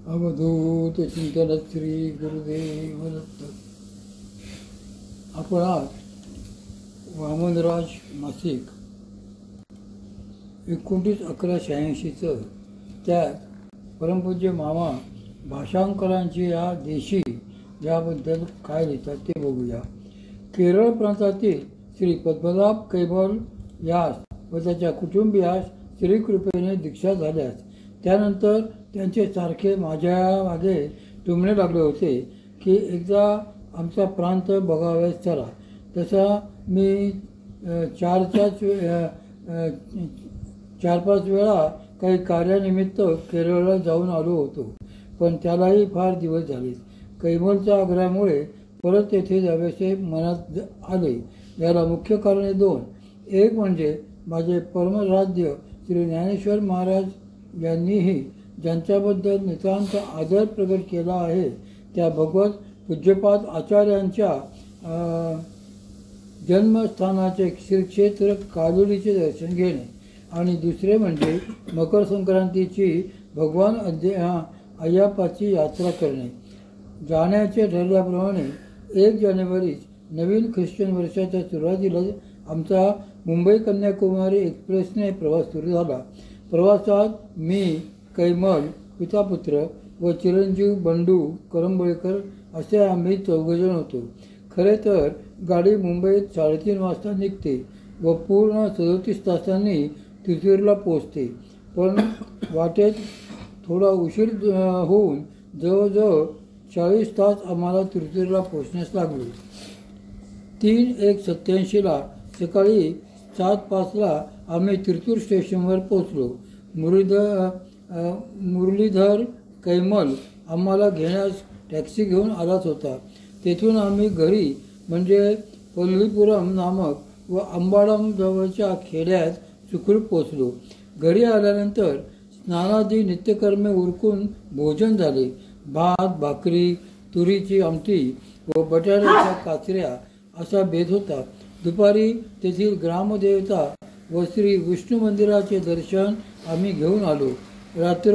अवधूत चिंतन श्री गुरुदेव दत्त. आपण आज वामनराज मासिक 29/11/86चं त्यात परमपूज्य मामा भाषांकरांची या देशी याबद्दल काय लिहितात ते बघूया. केरळ प्रांतातील श्री पद्मनाभ कैमल यास व त्याच्या कुटुंबियास श्रीकृपेने दीक्षा झाल्यास त्यानंतर त्यांचे सारखे माझ्या मागे टुमणे लागले होते की एकदा आमचा प्रांत बघावयास चला. तसा मी 4-5 वेळा काही कार्यानिमित्त केरळला जाऊन आलो होतो, पण त्यालाही फार दिवस झालेत. कैमलच्या आग्रहामुळे परत तेथे जावेसे मनात आले. याला मुख्य कारणे 2. एक म्हणजे माझे परमराध्य श्री ज्ञानेश्वर महाराज यांनीही ज्यांच्याबद्दल नितांत आदर प्रकट केला आहे त्या भगवत पूज्यपाद आचार्यांच्या जन्मस्थानाचे श्रीक्षेत्र कालोलीचे दर्शन घेणे, आणि दुसरे म्हणजे मकर संक्रांतीची भगवान अय्यापाची यात्रा करणे. जाण्याचे ठरल्याप्रमाणे 1 जानेवारीस नवीन ख्रिश्चन वर्षाच्या सुरुवातीला आमचा मुंबई कन्याकुमारी एक्सप्रेसने प्रवास सुरू झाला. प्रवासात मी, कैमल, पितापुत्र व चिरंजीव बंडू करंबळकर असे आम्ही 4 जण होतो. खरे तर गाडी मुंबईत 3:30 वाजता निघते व पूर्ण 37 तासांनी त्रिचूरला पोचते, पण वाटेत थोडा उशीर होऊन जवळजवळ 40 तास आम्हाला त्रिचूरला पोचण्यास लागले. 3:87ला सकाळी 7:05ला आम्ही त्रिचूर स्टेशनवर पोचलो. मुरलीधर कैमल आम्हाला घेण्यास टॅक्सी घेऊन आलाच होता. तेथून आम्ही घरी म्हणजे पल्लीपुरम नामक व अंबाडम जवळच्या खेड्यात सुखरूप पोचलो. घरी आल्यानंतर स्नानादी नित्यकर्मे उरकून भोजन झाले. भात, भाकरी, तुरीची आमटी व बटाट्याच्या काचऱ्या असा बेत होता. दुपारी तेथील ग्रामदेवता व श्री विष्णू मंदिराचे दर्शन आम्ही घेऊन आलो. रात्र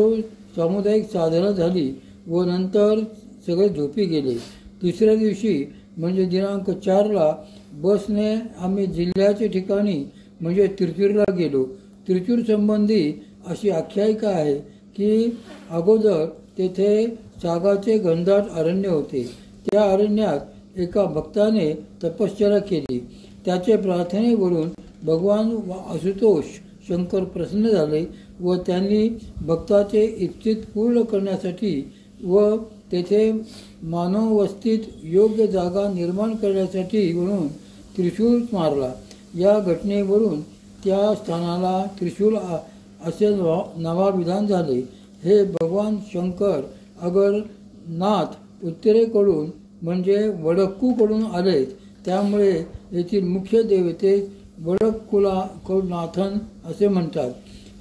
सामुदायिक साधना झाली व नंतर सगळे झोपी गेले. दुसऱ्या दिवशी म्हणजे दिनांक 4ला बसने आम्ही जिल्ह्याच्या ठिकाणी म्हणजे त्रिचूरला गेलो. त्रिचूर संबंधी अशी आख्यायिका आहे की अगोदर तेथे सागाचे घनदाट अरण्य होते. त्या अरण्यात एका भक्ताने तपश्चर्या केली. त्याचे प्रार्थनेवरून भगवान आशुतोष शंकर प्रसन्न झाले व त्यांनी भक्ताचे इच्छित पूर्ण करण्यासाठी व तेथे मानववस्तीत योग्य जागा निर्माण करण्यासाठी म्हणून त्रिशूळ मारला. या घटनेवरून त्या स्थानाला त्रिशूल असे नावाभिधान झाले. हे भगवान शंकर अगरनाथ उत्तरेकडून म्हणजे वडक्कूकडून आलेत, त्यामुळे येथील मुख्य देवतेस वडक्कुनाथन असे म्हणतात.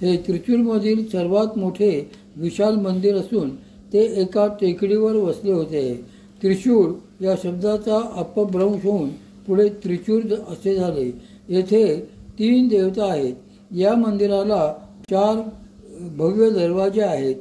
हे त्रिचूरमधील सर्वात मोठे विशाल मंदिर असून ते एका टेकडीवर वसले होते. त्रिशूळ या शब्दाचा अपभ्रंश होऊन पुढे त्रिचूर असे झाले. येथे 3 देवता आहेत. या मंदिराला 4 भव्य दरवाजे आहेत.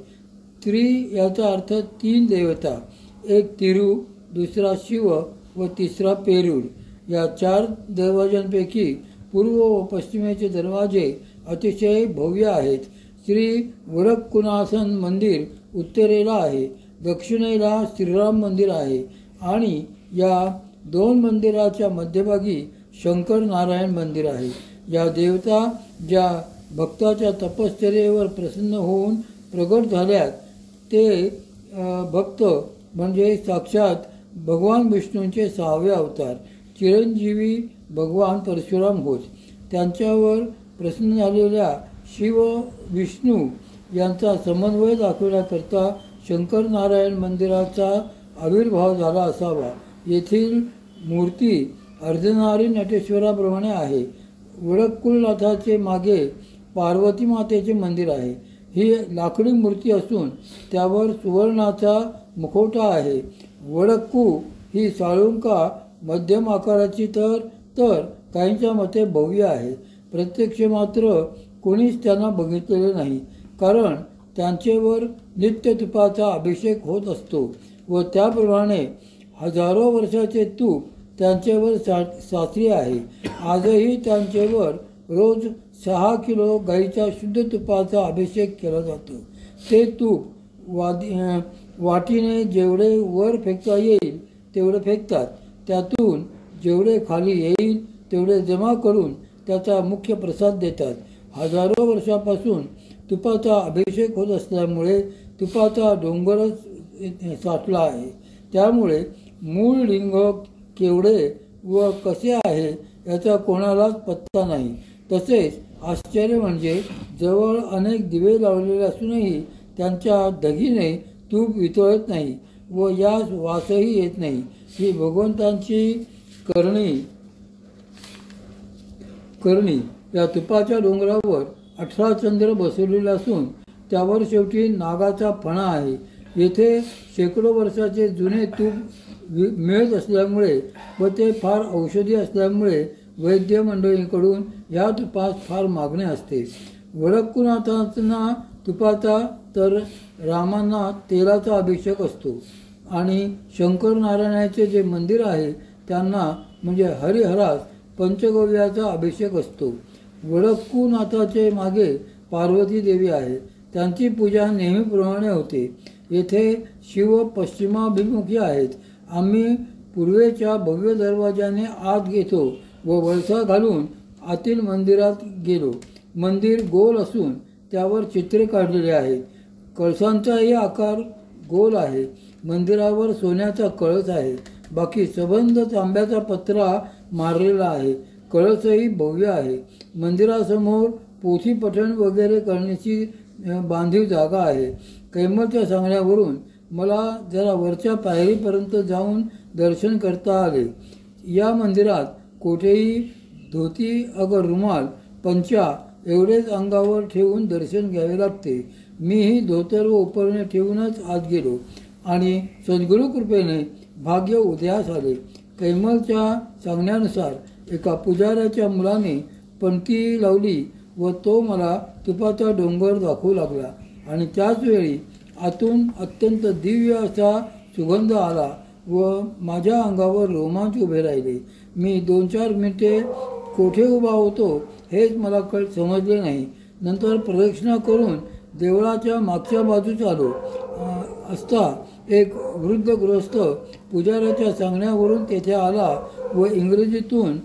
याचा अर्थ 3 देवता, एक तिरू, दुसरा शिव व तिसरा पेरूर. या 4 दरवाजांपैकी पूर्व व पश्चिमेचे दरवाजे अतिशय भव्य आहेत. श्री वडक्कुनाथन मंदिर उत्तरेला आहे, दक्षिणेला श्रीराम मंदिर आहे आणि या 2 मंदिराच्या मध्यभागी शंकर नारायण मंदिर आहे. या देवता ज्या भक्ताच्या तपश्चर्येवर प्रसन्न होऊन प्रगट झाल्यात ते भक्त म्हणजे साक्षात भगवान विष्णूंचे 6वे अवतार चिरंजीवी भगवान परशुराम होत. त्यांच्यावर प्रसन्न झालेल्या शिव विष्णू यांचा समन्वय दाखवण्याकरता शंकर नारायण मंदिराचा आविर्भाव झाला असावा. येथील मूर्ती अर्धनारी नटेश्वराप्रमाणे आहे. वडक्कुलनाथाचे मागे पार्वती मातेचे मंदिर आहे. ही लाकडी मूर्ती असून त्यावर सुवर्णाचा मुखवटा आहे. वडक्कू ही साळुंका मध्यम आकाराची तर काहींच्या मते भव्य आहे. प्रत्यक्ष मात्र कोणीच त्यांना बघितलेले नाही, कारण त्यांचेवर नित्य तुपाचा अभिषेक होत असतो व त्याप्रमाणे हजारो वर्षाचे तूप त्यांचेवर साचले आहे. आजही त्यांचेवर रोज 6 किलो गाईच्या शुद्ध तुपाचा अभिषेक केला जातो. ते तूप वाटीने जेवढे वर फेकता येईल तेवढे फेकतात. त्यातून जेवढे खाली येईल तेवढे जमा करून त्याचा मुख्य प्रसाद देतात. हजारो वर्षापासून तुपाचा अभिषेक होत असल्यामुळे तुपाचा डोंगरच साठला आहे. त्यामुळे मूळ लिंग केवढे व कसे आहे याचा कोणालाच पत्ता नाही. तसेच आश्चर्य म्हणजे जवळ अनेक दिवे लावलेले असूनही त्यांच्या धगीने तूप वितळत नाही व यास वासही येत नाही. ही भगवंतांची करणी. या तुपाच्या डोंगरावर 18 चंद्र बसवलेले असून त्यावर शेवटी नागाचा फणा आहे. येथे शेकडो वर्षाचे जुने तूप मिळत असल्यामुळे व ते फार औषधी असल्यामुळे वैद्य मंडळींकडून या तुपास फार मागणी असते. वडक्कुनाथांना तुपाचा तर रामांना तेलाचा अभिषेक असतो आणि शंकर नारायणाचे जे मंदिर आहे त्यांना म्हणजे हरिहरास पंचगव्याचा अभिषेक असतो. वडक्कुनाथाचे मागे पार्वती देवी आहे. त्यांची पूजा नेहमीप्रमाणे होते. येथे शिव पश्चिमाभिमुखी आहेत. आम्ही पूर्वेच्या भव्य दरवाजाने आत घेतो व वळसा घालून आतील मंदिरात गेलो. मंदिर गोल असून त्यावर चित्रे काढलेली आहेत. कळसांचाही आकार गोल आहे. मंदिरावर सोन्याचा कळस आहे. बाकी सबंध तांब्याचा पत्रा मारलेला आहे. कळसही भव्य आहे. मंदिरासमोर पोथी पठण वगैरे करण्याची बांधीव जागा आहे. कैमलच्या सांगण्यावरून मला जरा वरच्या पायरीपर्यंत जाऊन दर्शन करता आले. या मंदिरात कोठेही धोती अगर रुमाल पंचा एवढेच अंगावर ठेवून दर्शन घ्यावे लागते. मीही धोतर व उपरणे ठेवूनच आत गेलो आणि सद्गुरू कृपेने भाग्य उदयास आले. कैमलच्या सांगण्यानुसार एका पुजाऱ्याच्या मुलाने पंक्ती लावली व तो मला तुपाचा डोंगर दाखवू लागला आणि त्याचवेळी आतून अत्यंत दिव्य असा सुगंध आला व माझ्या अंगावर रोमांच उभे राहिले. मी 2-4 मिनिटे कोठे उभा होतो हेच मला समजले नाही. नंतर प्रदक्षिणा करून देवळाच्या मागच्या बाजूस आलो असता एक वृद्ध गृहस्थ पुजाऱ्याच्या सांगण्यावरून तेथे आला व इंग्रजीतून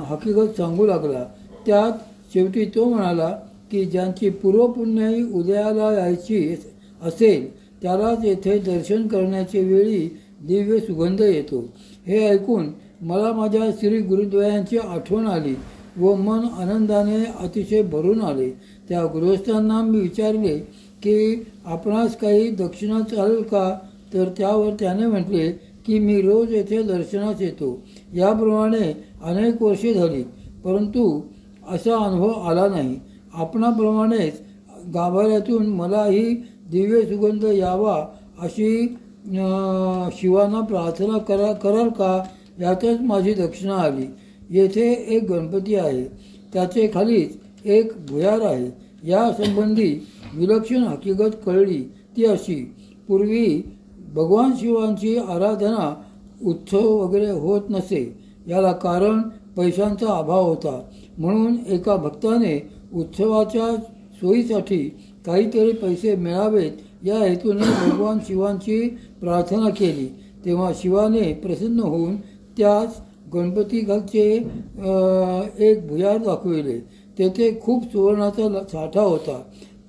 हकीकत सांगू लागला. त्यात शेवटी तो म्हणाला की ज्यांची पूर्वपुण्याई उदयाला यायची असेल त्यालाच येथे दर्शन करण्याच्या वेळी दिव्य सुगंध येतो. हे ऐकून मला माझ्या श्री गुरुद्वयांची आठवण आली व मन आनंदाने अतिशय भरून आले. त्या गृहस्थांना मी विचारले की आपणास काही दक्षिणा चालेल का, तर त्यावर त्याने म्हटले की मी रोज येथे दर्शनास येतो. याप्रमाणे अनेक वर्षे झाली परंतु असा अनुभव आला नाही. आपणाप्रमाणेच गाभाऱ्यातून मलाही दिव्य सुगंध यावा अशी शिवांना प्रार्थना कराल का, यातच माझी दक्षिणा आली. येथे एक गणपती आहे. त्याचे खालीच एक भुयार आहे. या संबंधी विलक्षण हकीकत कळली ती अशी: पूर्वी भगवान शिवांची आराधना उत्सव वगैरे होत नसे. याला कारण पैशांचा अभाव होता. म्हणून एका भक्ताने उत्सवाच्या सोयीसाठी काहीतरी पैसे मिळावेत या हेतूने भगवान शिवांची प्रार्थना केली. तेव्हा शिवाने प्रसन्न होऊन त्यास गणपतीखालचे एक भुयार दाखविले. तेथे खूप सुवर्णाचा साठा होता.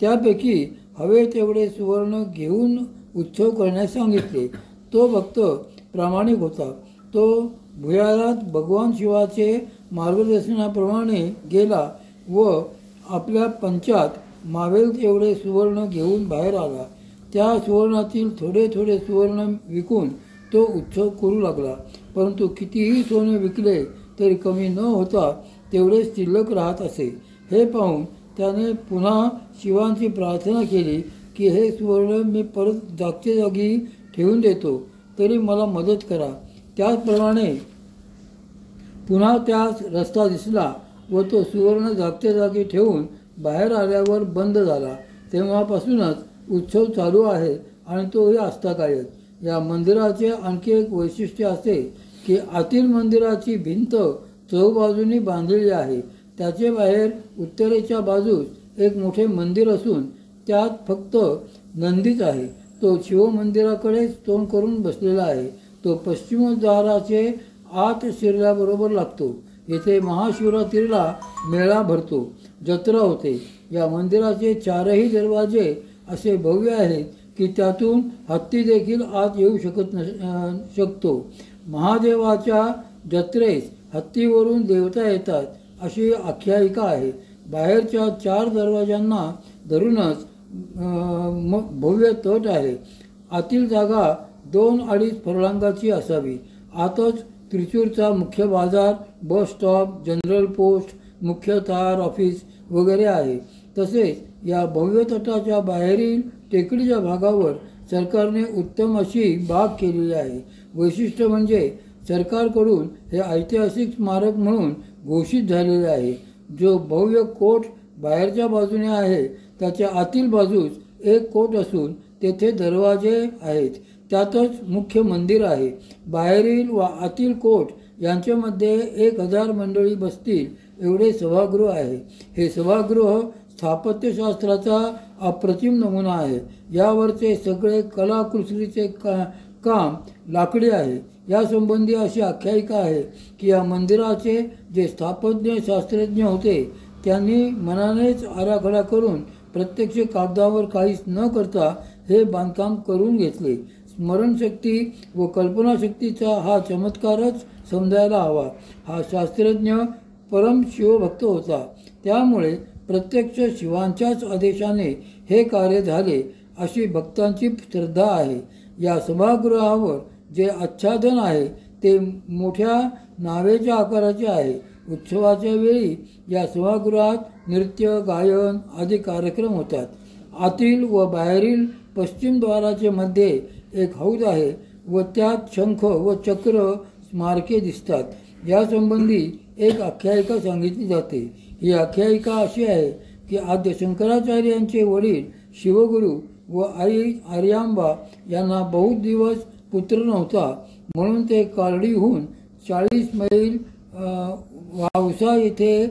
त्यापैकी हवे तेवढे सुवर्ण घेऊन उत्सव करण्यास सांगितले. तो भक्त प्रामाणिक होता. तो भुयारात भगवान शिवाचे मार्गदर्शनाप्रमाणे गेला व आपल्या पंचात मावेल तेवढे सुवर्ण घेऊन बाहेर आला. त्या सुवर्णातील थोडे थोडे सुवर्ण विकून तो उत्सव करू लागला. परंतु कितीही सोने विकले तरी कमी न होता तेवढेच शिल्लक राहत असे. हे पाहून त्याने पुन्हा शिवांची प्रार्थना केली की हे सुवर्ण मी परत जागच्या जागी ठेवून देतो, तरी मला मदत करा. त्याचप्रमाणे पुन्हा त्यास रस्ता दिसला व तो सुवर्ण जागच्या जागी ठेवून बाहेर आल्यावर बंद झाला. तेव्हापासूनच उत्सव चालू आहे आणि तोही आस्थाकायच. या मंदिराचे आणखी एक वैशिष्ट्य असे की आतील मंदिराची भिंत चहूबाजूंनी बांधलेली आहे. त्याचे बाहेर उत्तरेच्या बाजूस एक मोठे मंदिर असून त्यात फक्त नंदीच आहे. तो शिवमंदिराकडेच तोंड करून बसलेला आहे. तो पश्चिमद्वाराचे आत शिरल्याबरोबर लागतो. येथे महाशिवरात्रीला मेळा भरतो, जत्रा होते. या मंदिराचे चारही दरवाजे असे भव्य आहेत की त्यातून हत्ती देखील आत येऊ शकतो. महादेवाच्या जत्रेस हत्तीवरून देवता येतात अशी आख्यायिका आहे. बाहेरच्या 4 दरवाजांना धरूनच भव्य तट आहे. आतील जागा 2-2.5 फर्लांगाची असावी. आतच त्रिचूरचा मुख्य बाजार, बस स्टॉप, जनरल पोस्ट, मुख्य तार ऑफिस वगैरे आहे. तसेच या भव्य तटाच्या बाहेरील टेकडीच्या भागावर सरकारने उत्तम अशी बाग केलेली आहे. वैशिष्ट्य म्हणजे सरकारकडून हे ऐतिहासिक स्मारक म्हणून घोषित झालेले आहे. जो भव्य कोट बाहेरच्या बाजूने आहे त्याच्या आतील बाजूस एक कोट असून तेथे दरवाजे आहेत. त्यातच मुख्य मंदिर आहे. बाहेरील व आतील कोट यांच्यामध्ये 1000 मंडळी बसतील एवढे सभागृह आहे. हे सभागृह स्थापत्यशास्त्राचा अप्रतिम नमुना आहे. यावरचे सगळे कलाकुसरीचे काम लाकडी आहे. यासंबंधी अशी आख्यायिका आहे की या मंदिराचे जे स्थापत्य शास्त्रज्ञ होते त्यांनी मनानेच आराखडा करून प्रत्यक्ष कागदावर काहीच न करता हे बांधकाम करून घेतले. स्मरणशक्ती व कल्पनाशक्तीचा हा चमत्कारच समजायला हवा. हा शास्त्रज्ञ परम शिवभक्त होता. त्यामुळे प्रत्यक्ष शिवांच्याच आदेशाने हे कार्य झाले अशी भक्तांची श्रद्धा आहे. या सभागृहावर जे आच्छादन आहे ते मोठ्या नावेच्या आकाराचे आहे. उत्सवाच्या वेळी या सभागृहात नृत्य, गायन आदी कार्यक्रम होतात. आतील व बाहेरील पश्चिम द्वाराचे मध्ये एक हौद आहे व त्यात शंख व चक्र स्मारके दिसतात. यासंबंधी एक आख्यायिका सांगितली जाते. ही आख्यायिका अशी आहे की आद्य शंकराचार्यांचे वडील शिवगुरू व आई आर्यांबा यांना बहुत दिवस पुत्र नव्हता, म्हणून ते कालडीहून 40 मैल वावसा येथे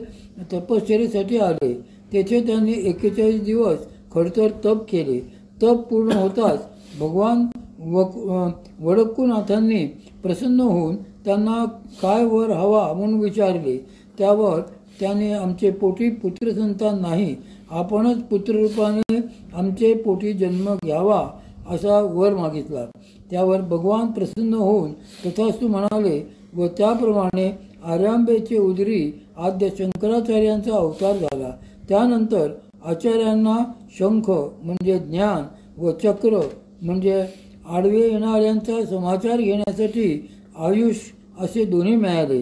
तपश्चर्येसाठी आले. तेथे त्यांनी 41 दिवस खडतर तप केले. तप पूर्ण होताच भगवान वडक्कुनाथांनी प्रसन्न होऊन त्यांना काय वर हवा म्हणून विचारले. त्यावर त्याने आमचे पोटी पुत्रसंतान नाही, आपणच पुत्ररूपाने आमचे पोटी जन्म घ्यावा असा वर मागितला. त्यावर भगवान प्रसन्न होऊन तथास्तु म्हणाले व त्याप्रमाणे आर्यांबेचे उदरी आद्य शंकराचार्यांचा अवतार झाला. त्यानंतर आचार्यांना शंख म्हणजे ज्ञान व चक्र म्हणजे आडवे येणाऱ्यांचा समाचार घेण्यासाठी आयुष असे दोन्ही मिळाले.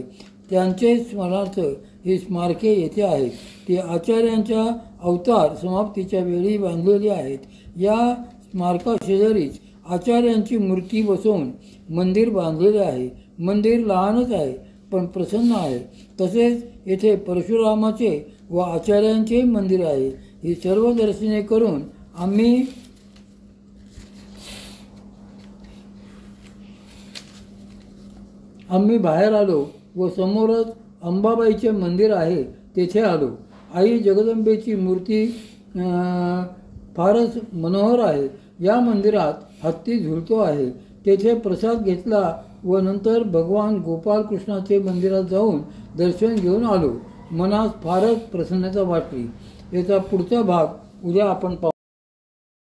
त्यांचे स्मरणार्थ ही स्मारके येथे आहेत. ती आचार्यांच्या अवतार समाप्तीच्या वेळी बांधलेली आहेत. या स्मारकाशेजारीच आचार्यांची मूर्ती बसवून मंदिर बांधलेले आहे. मंदिर लहानच आहे पण प्रसन्न आहे. तसेच येथे परशुरामाचे व आचार्यांचे मंदिर आहे. ही सर्व दर्शने करून आम्ही बाहेर आलो व समोरच अंबाबाईचे मंदिर आहे तेथे आलो. आई जगदंबेची मूर्ती फारच मनोहर आहे. या मंदिरात हत्ती झुलतो आहे. तेथे प्रसाद घेतला व नंतर भगवान गोपालकृष्णाचे मंदिरात जाऊन दर्शन घेऊन आलो. मनात फारच प्रसन्नता वाटली. याचा पुढचा भाग उद्या आपण पाहू.